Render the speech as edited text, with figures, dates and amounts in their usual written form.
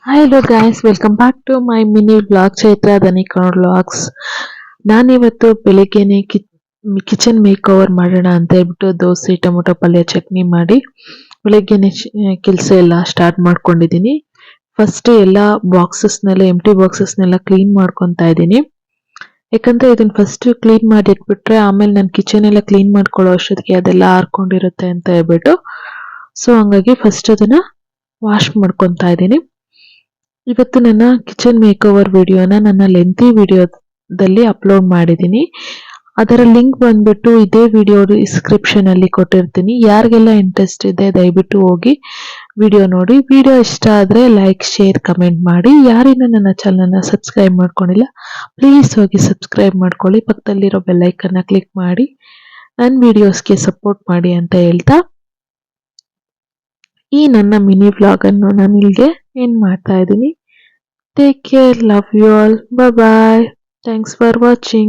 Hello guys, welcome back to my mini vlog Chaitra ದನಿಕಣ್ vlogs. ನಾನಿವತ್ತು ಬೆಳಿಗ್ಗೆನೆ ಕಿಚನ್ ಮೇಕ್ ಓವರ್ ಮಾಡೋಣ ಅಂತ ಹೇಳ್ಬಿಟ್ಟು ದೋಸೆ ಟೊಮೊಟೊ ಪಲ್ಯ ಚಟ್ನಿ ಮಾಡಿ ಬೆಳಿಗ್ಗೆನೆ ಕೆಲಸ ಎಲ್ಲ ಸ್ಟಾರ್ಟ್ ಮಾಡ್ಕೊಂಡಿದ್ದೀನಿ. ಫಸ್ಟ್ ಎಲ್ಲ ಬಾಕ್ಸಸ್ನೆಲ್ಲ ಎಂಟಿ ಬಾಕ್ಸಸ್ನೆಲ್ಲ ಕ್ಲೀನ್ ಮಾಡ್ಕೊತಾ ಇದ್ದೀನಿ. ಯಾಕಂದ್ರೆ ಇದನ್ನ ಫಸ್ಟ್ ಕ್ಲೀನ್ ಮಾಡಿ ಇಟ್ಬಿಟ್ರೆ ಆಮೇಲೆ ನಾನು ಕಿಚನ್ ಎಲ್ಲ ಕ್ಲೀನ್ ಮಾಡ್ಕೊಳ್ಳೋ ಅಷ್ಟೊತ್ತಿಗೆ ಅದೆಲ್ಲ ಹಾರ್ಕೊಂಡಿರುತ್ತೆ ಅಂತ ಹೇಳ್ಬಿಟ್ಟು ಸೊ ಹಂಗಾಗಿ ಫಸ್ಟ್ ಅದನ್ನ ವಾಶ್ ಮಾಡ್ಕೊತಾ ಇದ್ದೀನಿ. ಇವತ್ತು ನನ್ನ ಕಿಚನ್ ಮೇಕ್ ಓವರ್ ವಿಡಿಯೋನ ನನ್ನ ಲೆಂತಿ ವಿಡಿಯೋದಲ್ಲಿ ಅಪ್ಲೋಡ್ ಮಾಡಿದ್ದೀನಿ. ಅದರ ಲಿಂಕ್ ಬಂದ್ಬಿಟ್ಟು ಇದೇ ವಿಡಿಯೋ ಡಿಸ್ಕ್ರಿಪ್ಷನ್ ಅಲ್ಲಿ ಕೊಟ್ಟಿರ್ತೀನಿ. ಯಾರಿಗೆಲ್ಲ ಇಂಟ್ರೆಸ್ಟ್ ಇದೆ ದಯವಿಟ್ಟು ಹೋಗಿ ವಿಡಿಯೋ ನೋಡಿ. ವಿಡಿಯೋ ಇಷ್ಟ ಆದ್ರೆ ಲೈಕ್, ಶೇರ್, ಕಮೆಂಟ್ ಮಾಡಿ. ಯಾರಿನ ನನ್ನ ಚಾನಲ್ನ ಸಬ್ಸ್ಕ್ರೈಬ್ ಮಾಡ್ಕೊಂಡಿಲ್ಲ ಪ್ಲೀಸ್ ಹೋಗಿ ಸಬ್ಸ್ಕ್ರೈಬ್ ಮಾಡ್ಕೊಳ್ಳಿ. ಪಕ್ಕದಲ್ಲಿರೋ ಬೆಲ್ಲೈಕನ್ನ ಕ್ಲಿಕ್ ಮಾಡಿ ನನ್ನ ವಿಡಿಯೋಸ್ಗೆ ಸಪೋರ್ಟ್ ಮಾಡಿ ಅಂತ ಹೇಳ್ತಾ ಈ ನನ್ನ ಮಿನಿ ವ್ಲಾಗ್ ಅನ್ನು ನಾನು ಇಲ್ಲಿಗೆ ಎಂಡ್ ಮಾಡ್ತಾ ಇದ್ದೀನಿ. Take care, love you all, bye bye, thanks for watching.